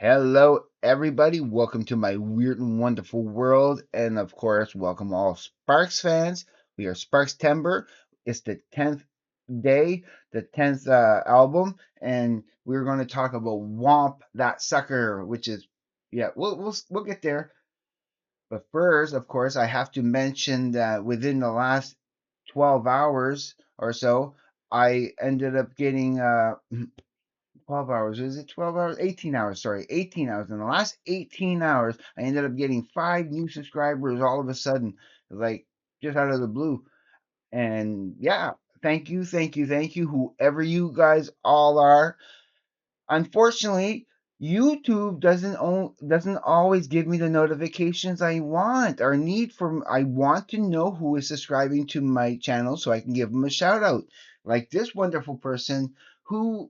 Hello, everybody. Welcome to my weird and wonderful world. And of course, welcome all Sparks fans. We are Sparkstember. It's the 10th day, the 10th album. And we're going to talk about Whomp That Sucker, which is, yeah, we'll get there. But first, of course, I have to mention that within the last 12 hours or so, I ended up getting 12 hours. Is it 12 hours? 18 hours. Sorry, 18 hours. In the last 18 hours, I ended up getting 5 new subscribers all of a sudden, like just out of the blue. And yeah, thank you, whoever you guys all are. Unfortunately, YouTube doesn't always give me the notifications I want or need for. I want to know who is subscribing to my channel so I can give them a shout out, like this wonderful person who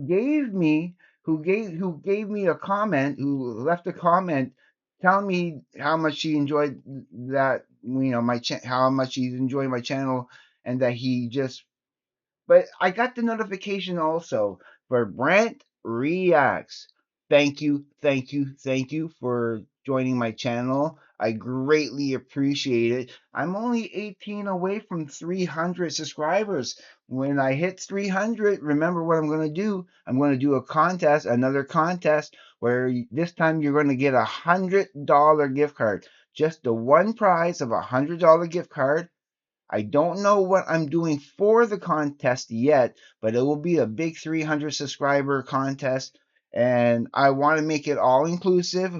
gave me who gave me a comment, who left a comment telling me how much he enjoyed that, how much he's enjoying my channel, and that he just but I got the notification also for Brent Reacts. Thank you for joining my channel. I greatly appreciate it. I'm only 18 away from 300 subscribers. When I hit 300, remember what I'm going to do? I'm going to do a contest, another contest, where this time you're going to get $100 gift card. Just the one prize of $100 gift card. I don't know what I'm doing for the contest yet, but it will be a big 300 subscriber contest, and I want to make it all inclusive.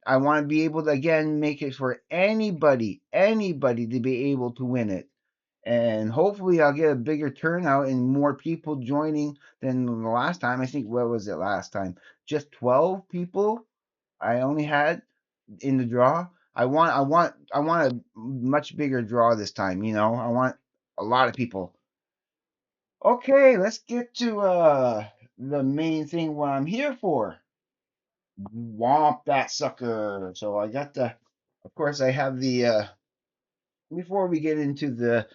I want to be able to again make it for anybody to be able to win it. And hopefully I'll get a bigger turnout and more people joining than the last time. I think, what was it last time? Just 12 people I only had in the draw. I want a much bigger draw this time, I want a lot of people. Okay, let's get to the main thing what I'm here for. Womp that sucker. So I got the of course I have the before we get into the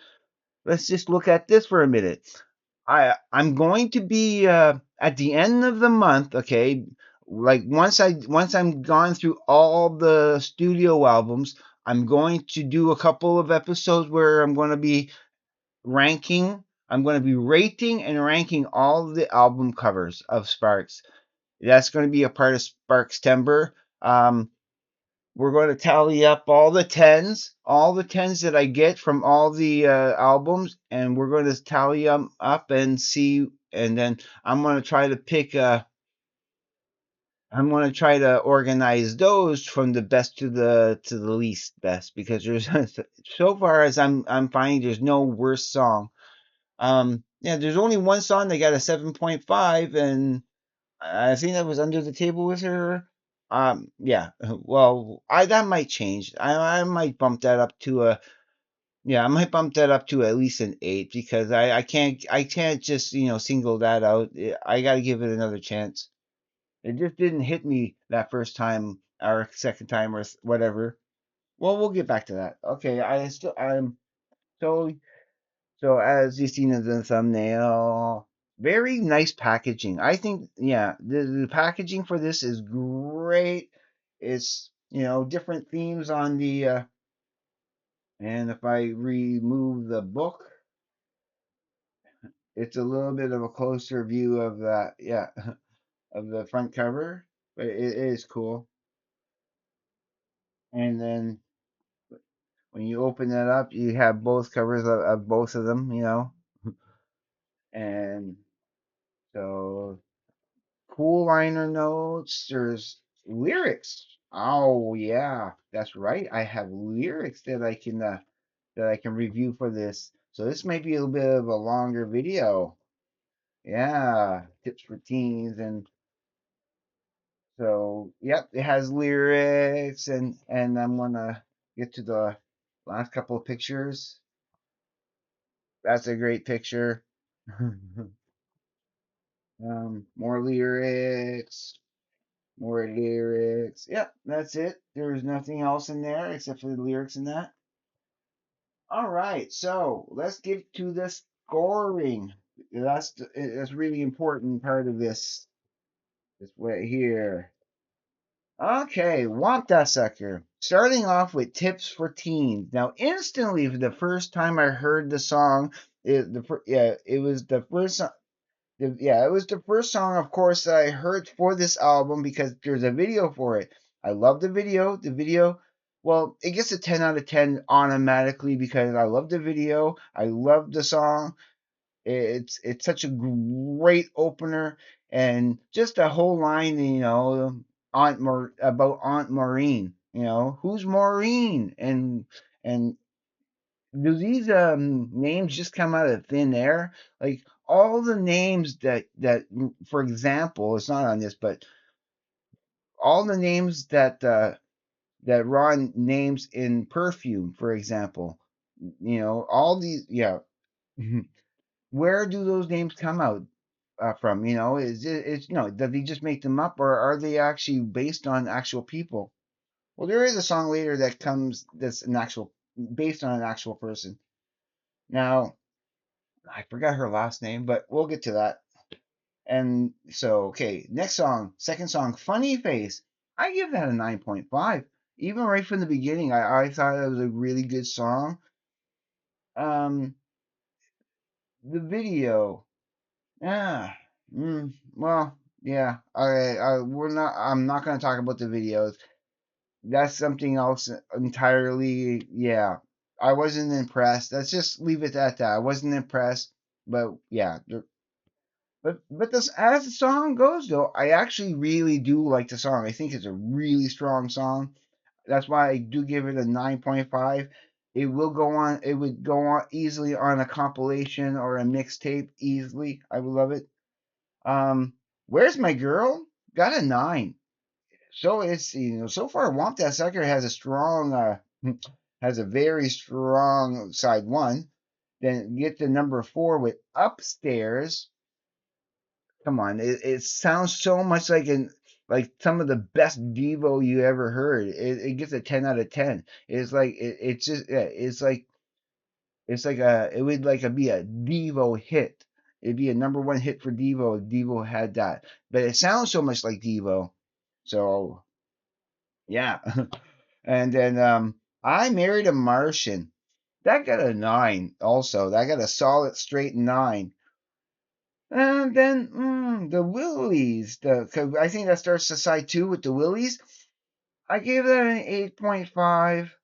let's just look at this for a minute. I'm going to be at the end of the month, okay? Like once I'm gone through all the studio albums, I'm going to do a couple of episodes where I'm going to be ranking, I'm going to be rating and ranking all the album covers of Sparks. That's going to be a part of Sparkstember. Um, we're going to tally up all the tens that I get from all the albums, and we're going to tally them up and see. And then I'm going to try to pick. I'm going to try to organize those from the best to the least best, because there's so far as I'm finding there's no worse song. Yeah, there's only one song that got a 7.5, and I think that was Under the Table with her. Yeah. Well, I that might change. I might bump that up to a yeah. I might bump that up to at least an 8, because I can't just single that out. I got to give it another chance. It just didn't hit me that first time or second time or whatever. Well, we'll get back to that. Okay, I'm so so as you've seen in the thumbnail, very nice packaging. I think, yeah, the packaging for this is great. It's, different themes on the, and if I remove the book, it's a little bit of a closer view of that, yeah, of the front cover, but it is cool. And then when you open it up, you have both covers of both of them, and so cool liner notes. There's lyrics. Oh yeah, that's right. I have lyrics that I can review for this. So this might be a little bit of a longer video. Yeah, tips for teens, and so yep, it has lyrics, and I'm gonna get to the last couple of pictures. That's a great picture. More lyrics. More lyrics. Yep, that's it. There's nothing else in there except for the lyrics in that. All right, so let's get to the scoring. That's really important part of this way here. Okay, want that sucker. Starting off with tips for teens. Now, instantly, for the first time I heard the song, it was the first. Yeah, it was the first song, of course, that I heard for this album because there's a video for it. I love the video. The video, well, it gets a 10 out of 10 automatically because I love the video. I love the song. It's such a great opener, and just a whole line, about Aunt Maureen. Who's Maureen? And do these names just come out of thin air? Like all the names for example, it's not on this, but all the names that Ron names in Perfume, for example. All these, yeah. Where do those names come out from? Is it's does he just make them up, or are they actually based on actual people? Well, there is a song later that's an actual based on an actual person. Now, I forgot her last name, but we'll get to that. And so, okay, next song, second song, Funny Face. I give that a 9.5. Even right from the beginning, I thought it was a really good song. Um, the video, yeah, well, yeah. I'm not gonna talk about the videos. That's something else entirely. Yeah, I wasn't impressed. Let's just leave it at that. I wasn't impressed, but yeah, but this as the song goes though, I actually really do like the song. I think it's a really strong song. That's why I do give it a 9.5. It would go on easily on a compilation or a mixtape easily. I would love it. Where's My Girl? Got a 9. So it's so far Womp That Sucker has a strong has a very strong side one. Then get to number 4 with Upstairs. Come on, it sounds so much like some of the best Devo you ever heard. It gets a 10 out of 10. It's like it's just yeah, it would be a Devo hit. It'd be a number one hit for Devo if Devo had that. But it sounds so much like Devo. So yeah. And then I Married a Martian. That got a 9 also. That got a solid straight 9. And then the Willies, 'cause I think that starts the side 2 with the Willies. I gave that an 8.5.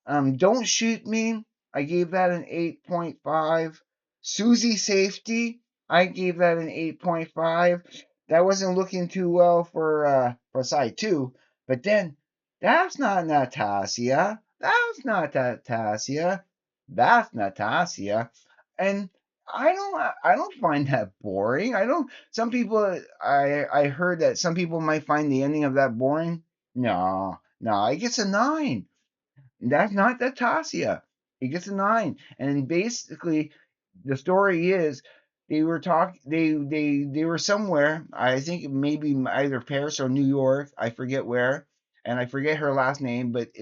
Don't Shoot Me. I gave that an 8.5. Susie Safety. I gave that an 8.5. That wasn't looking too well for side 2. But then that's not Natasha. That's not Natasha. That's Natasha. And I don't find that boring. I don't some people I heard that some people might find the ending of that boring. No, no, it gets a 9. That's not Tasia. It gets a 9. And basically, the story is they were somewhere. I think maybe either Paris or New York. I forget where, and I forget her last name. But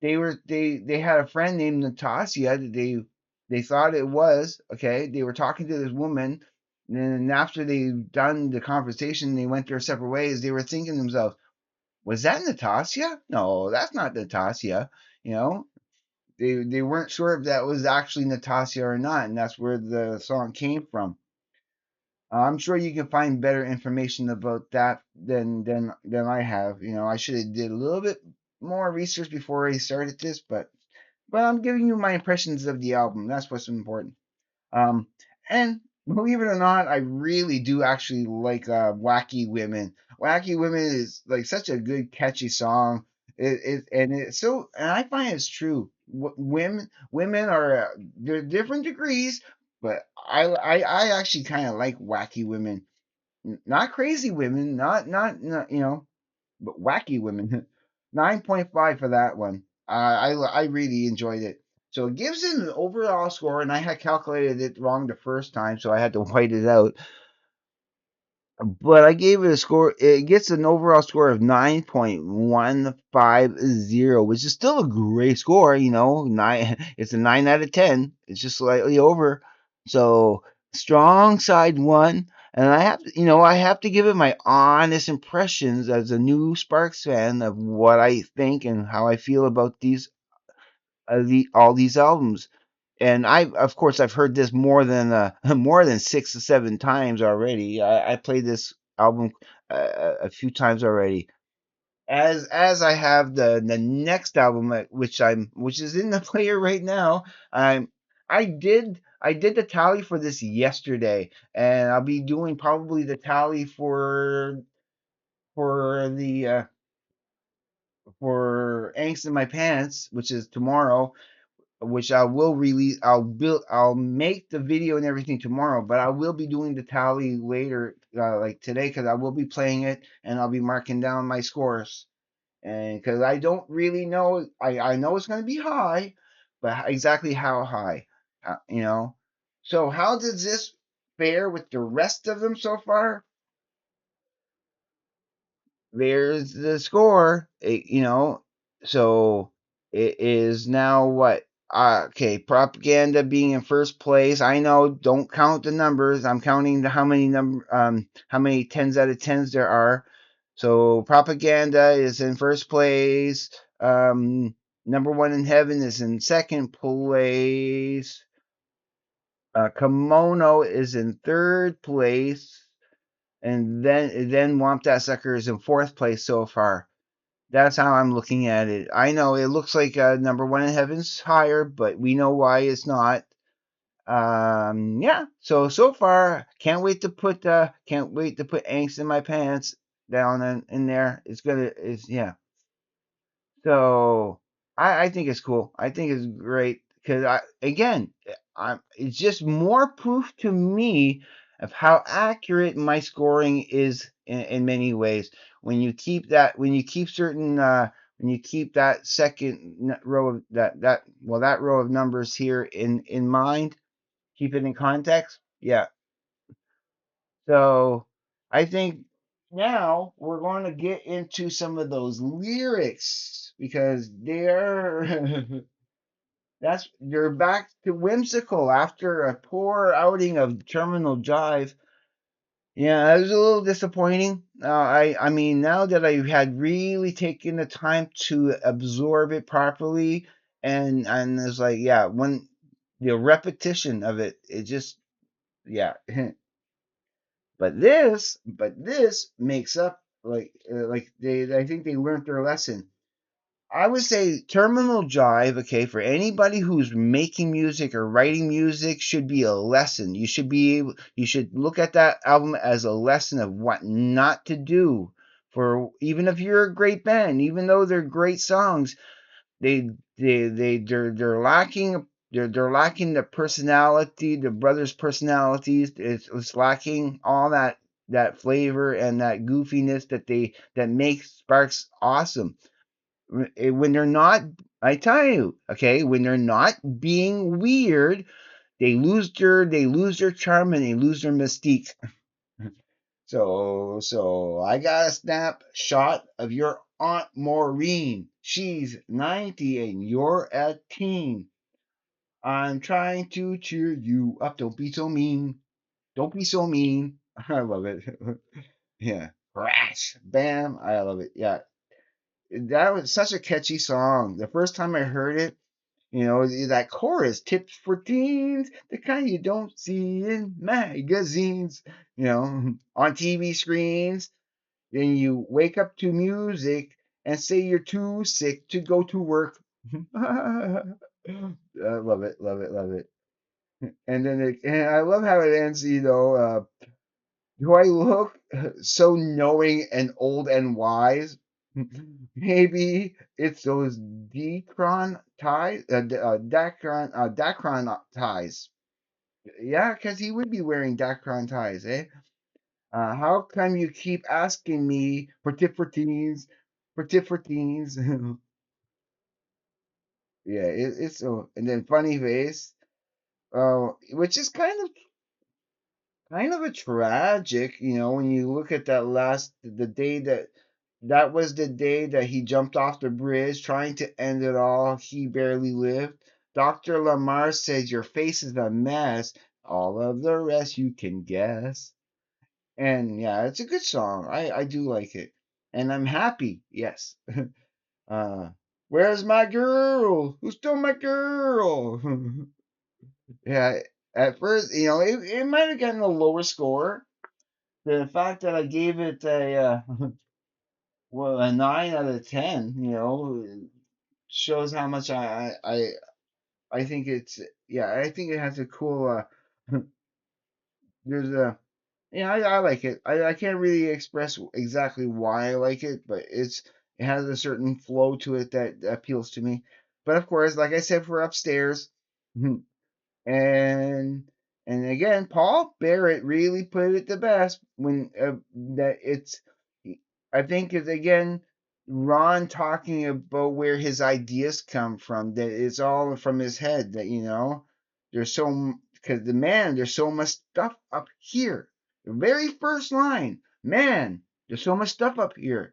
they had a friend named Natasha that they thought it was okay. They were talking to this woman. And then after they done the conversation, they went their separate ways. They were thinking to themselves, was that Natasha? No, that's not Natasha. You know, they weren't sure if that was actually Natasha or not, and that's where the song came from. I'm sure you can find better information about that than I have. I should have did a little bit more research before I started this, but I'm giving you my impressions of the album. That's what's important. Um, and believe it or not, I really do actually like "Wacky Women." "Wacky Women" is like such a good, catchy song. And I find it's true. Women are they're different degrees, but I actually kind of like wacky women, not crazy women, not but wacky women. 9.5 for that one. I really enjoyed it. So it gives it an overall score, and I had calculated it wrong the first time, so I had to white it out. But I gave it a score. It gets an overall score of 9.150, which is still a great score. Nine. It's a 9 out of 10. It's just slightly over. So strong side one. And I have to, I have to give it my honest impressions as a new Sparks fan of what I think and how I feel about all these albums. And of course, I've heard this more than more than 6 or 7 times already. I played this album a few times already. As I have the next album, which is in the player right now. I'm I did the tally for this yesterday, and I'll be doing probably the tally for the for Angst in My Pants, which is tomorrow, which I will release. I'll make the video and everything tomorrow, but I will be doing the tally later, like today, because I will be playing it and I'll be marking down my scores. And because I don't really know, I know it's going to be high, but exactly how high, you know. So how does this fare with the rest of them so far? There's the score, So it is now what? Okay, propaganda being in first place. I know. Don't count the numbers. I'm counting how many tens out of tens there are. So propaganda is in first place. Number one in heaven is in second place. Kimono is in third place, and then Whomp That Sucker is in fourth place so far. That's how I'm looking at it. I know it looks like number one in heaven's higher, but we know why it's not. Yeah. So far, can't wait to put angst in my pants down in there. It's yeah. So I think it's cool. I think it's great because it's just more proof to me of how accurate my scoring is in many ways. When you keep that row of that row of numbers here in mind, keep it in context. Yeah. So I think now we're going to get into some of those lyrics because they're back to whimsical after a poor outing of Terminal Jive. Yeah, it was a little disappointing. I mean, now that I had really taken the time to absorb it properly, and it's like, yeah, when the repetition of it, it just, yeah. But this makes up, like I think they learned their lesson. I would say Terminal Jive, okay, for anybody who's making music or writing music should be a lesson. You should look at that album as a lesson of what not to do. For even if you're a great band, even though they're great songs, they they're lacking they're lacking the personality, the brothers' personalities. It's lacking all that flavor and that goofiness that makes Sparks awesome. When they're not, I tell you, okay, when they're not being weird, they lose their charm and they lose their mystique. So I got a snapshot of your Aunt Maureen. She's 90 and you're a teen. I'm trying to cheer you up. Don't be so mean. Don't be so mean. I love it. Yeah. Crash. Bam. I love it. Yeah. That was such a catchy song. The first time I heard it, that chorus, tips for teens, the kind you don't see in magazines, on TV screens. Then you wake up to music and say you're too sick to go to work. I love it, love it, love it. And I love how it ends, do I look so knowing and old and wise? Maybe it's those Dacron ties, Dacron ties. Yeah, because he would be wearing Dacron ties, eh? How come you keep asking me for teens, for teens? Yeah, it's so. And then funny face, which is kind of a tragic, when you look at the day that was the day that he jumped off the bridge trying to end it all. He barely lived. Dr. Lamar says your face is a mess. All of the rest you can guess. And yeah, it's a good song. I do like it, and I'm happy. Yes. Uh, where's my girl? Who stole my girl? Yeah. At first, it might have gotten a lower score. The fact that I gave it a 9 out of 10, shows how much I think it's yeah, I think it has a cool there's a yeah, I like it. I can't really express exactly why I like it, but it has a certain flow to it that appeals to me. But of course, like I said, for upstairs, and again, Paul Barrett really put it the best when that it's. I think is again Ron talking about where his ideas come from. That it's all from his head. That there's because there's so much stuff up here. The very first line, man, there's so much stuff up here.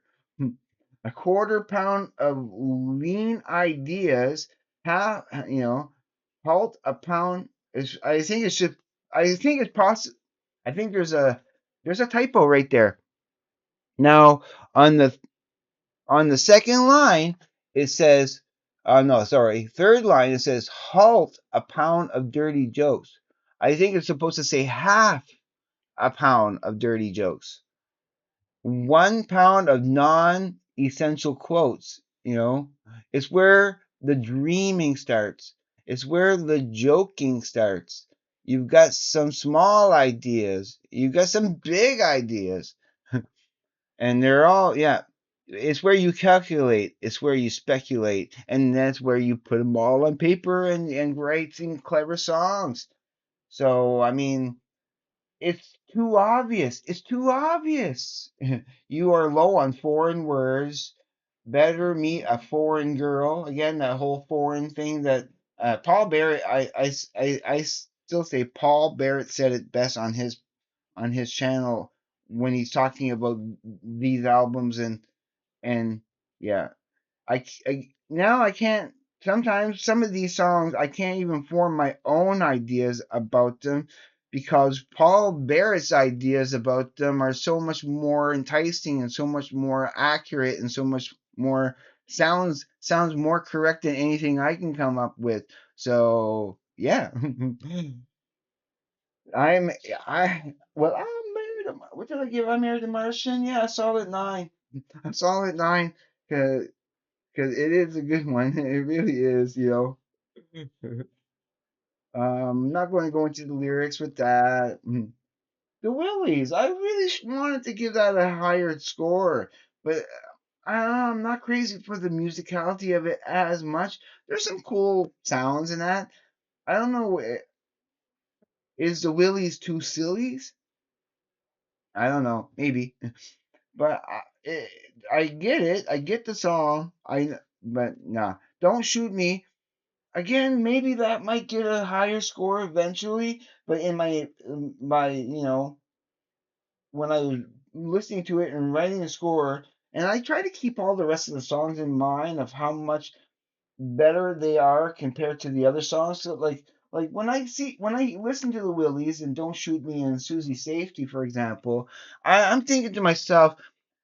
A quarter pound of lean ideas. How halt a pound is I think it should I think it's possible I think there's a typo right there. Now on the second line it says no, sorry, third line it says halt a pound of dirty jokes. I think it's supposed to say half a pound of dirty jokes. 1 pound of non-essential quotes, it's where the dreaming starts. It's where the joking starts. You've got some small ideas. You've got some big ideas. And they're all, yeah. It's where you calculate. It's where you speculate. And that's where you put them all on paper and write some clever songs. So, I mean, it's too obvious. It's too obvious. You are low on foreign words. Better meet a foreign girl. Again, that whole foreign thing that Paul Barrett. I still say Paul Barrett said it best on his channel when he's talking about these albums and yeah, now I can't. Sometimes some of these songs I can't even form my own ideas about them because Paul Barrett's ideas about them are so much more enticing and so much more accurate and so much more sounds more correct than anything I can come up with. So yeah, I'm I well I'm married. What did I give? I married a Martian. Yeah, a solid 9. A solid 9. 'Cause it is a good one. It really is. Not going to go into the lyrics with that. The Willies, I really wanted to give that a higher score, but I'm not crazy for the musicality of it as much. There's some cool sounds in that. I don't know, is the Willies too silly? I don't know, maybe, but I get it. I get the song. But nah, don't shoot me. Again, maybe that might get a higher score eventually, but in my when I was listening to it and writing a score, and I try to keep all the rest of the songs in mind of how much better they are compared to the other songs. So like when I listen to the Willies and Don't Shoot Me and Susie Safety, for example, I'm thinking to myself,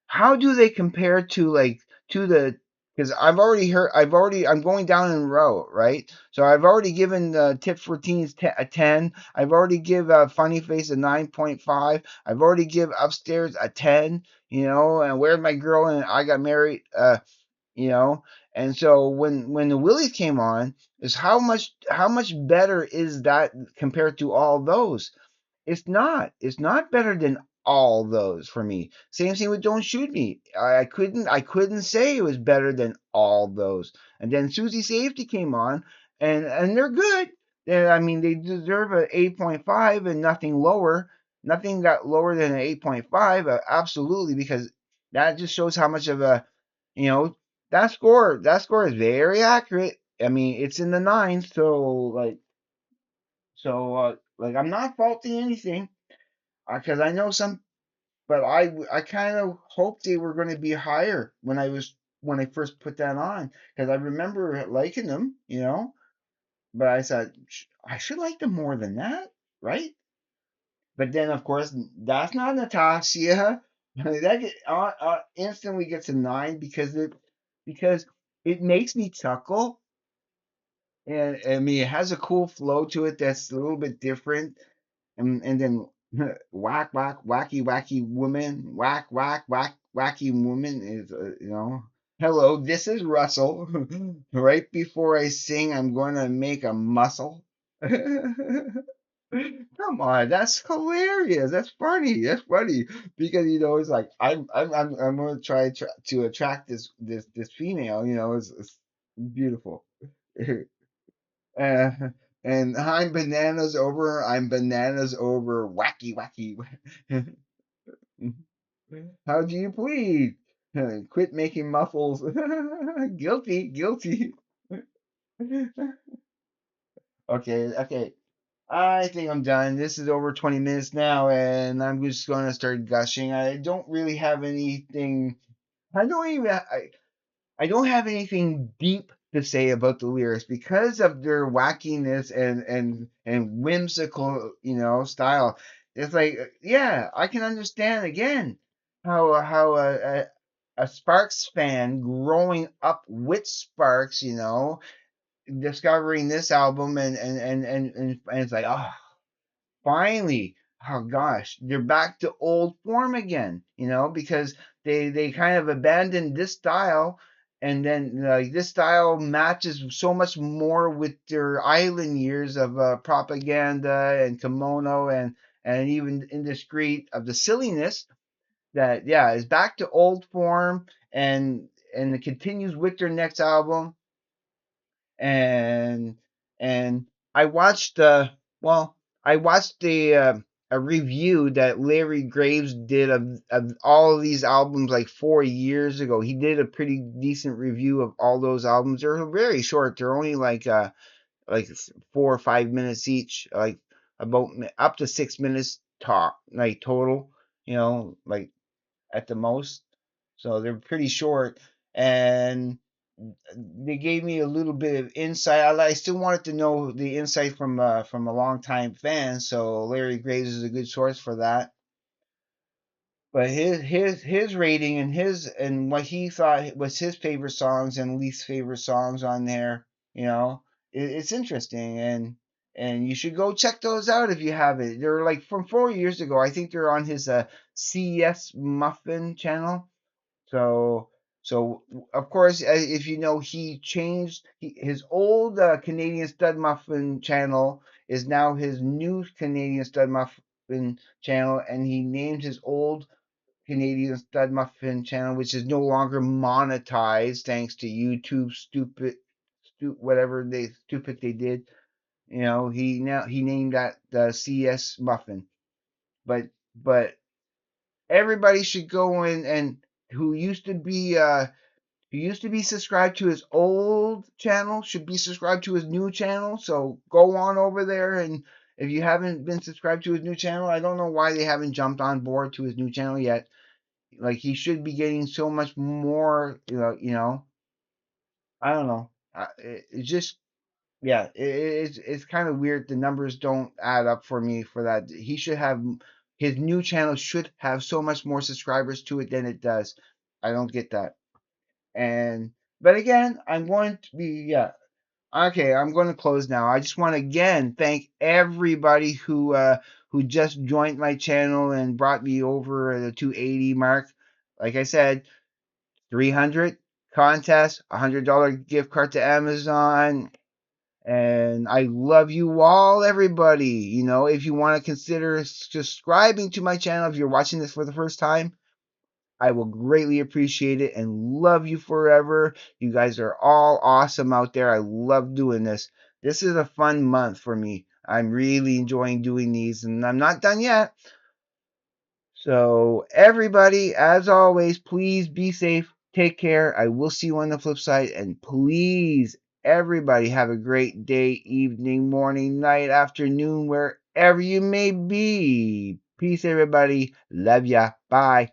how do they compare to to the because I'm going down in row, right? So I've already given Tip for Teens a 10. I've already give Funny Face a 9.5. I've already give Upstairs a 10, and Where's My Girl and I Got Married, you know. And so when the Willies came on, is how much better is that compared to all those? It's not. It's not better than all those for me. Same thing with Don't Shoot Me. I couldn't say it was better than all those. And then Susie Safety came on, and they're good. I mean, they deserve a 8.5 and nothing lower. Nothing got lower than an 8.5. Absolutely, because that just shows how much of a you know that score is very accurate. I mean, it's in the nines, so I'm not faulting anything because I know some, but I kind of hoped they were going to be higher when I first put that on because I remember liking them. But I thought I should like them more than that, right? But then, of course, that's not Natasha. That instantly gets a 9 because it makes me chuckle, and I mean it has a cool flow to it that's a little bit different, and then whack whack wacky wacky woman wacky woman is hello, this is Russell. Right before I sing, I'm going to make a muscle. Come on, that's hilarious. That's funny. That's funny because it's like I'm going to try to attract this female. It's beautiful. uh, and I'm bananas over wacky wacky. How do you plead? Quit making muffles. Guilty, guilty. Okay, okay. I think I'm done. This is over 20 minutes now, and I'm just going to start gushing. I don't really have anything. I don't even. I don't have anything deep to say about the lyrics because of their wackiness and whimsical, style. It's like, yeah, I can understand again how a Sparks fan growing up with Sparks, discovering this album and it's like, oh, finally, oh gosh, they're back to old form again, because they kind of abandoned this style, and then like this style matches so much more with their island years of propaganda and kimono and even indiscreet of the silliness that yeah is back to old form, and it continues with their next album. And and I watched well I watched a review that Larry Graves did of all of these albums like 4 years ago. He did a pretty decent review of all those albums. They're very short. They're only like 4 or 5 minutes each, like about up to 6 minutes talk, like total, like at the most. So they're pretty short, and they gave me a little bit of insight. I still wanted to know the insight from a long time fan, so Larry Graves is a good source for that. But his rating and what he thought was his favorite songs and least favorite songs on there, it's interesting, and you should go check those out if you haven't. They're like from 4 years ago. I think they're on his CS Muffin channel. So, so of course, if he changed his old Canadian Stud Muffin channel is now his new Canadian Stud Muffin channel, and he named his old Canadian Stud Muffin channel, which is no longer monetized thanks to YouTube whatever they stupid they did. He named that the CS Muffin, but but everybody should go in and who used to be subscribed to his old channel should be subscribed to his new channel. So go on over there, and if you haven't been subscribed to his new channel, I don't know why they haven't jumped on board to his new channel yet. Like he should be getting so much more. I don't know. It's just yeah, it's kind of weird. The numbers don't add up for me for that. He should have his new channel should have so much more subscribers to it than it does. I don't get that. And but again, I'm going to be yeah. Okay, I'm going to close now. I just want to again thank everybody who just joined my channel and brought me over the 280 mark. Like I said, 300 contest, $100 gift card to Amazon, and I love you all, everybody. If you want to consider subscribing to my channel, if you're watching this for the first time, I will greatly appreciate it and love you forever. You guys are all awesome out there. I love doing this. This is a fun month for me. I'm really enjoying doing these, and I'm not done yet. So, everybody, as always, please be safe. Take care. I will see you on the flip side. And please, everybody, have a great day, evening, morning, night, afternoon, wherever you may be. Peace, everybody. Love ya. Bye.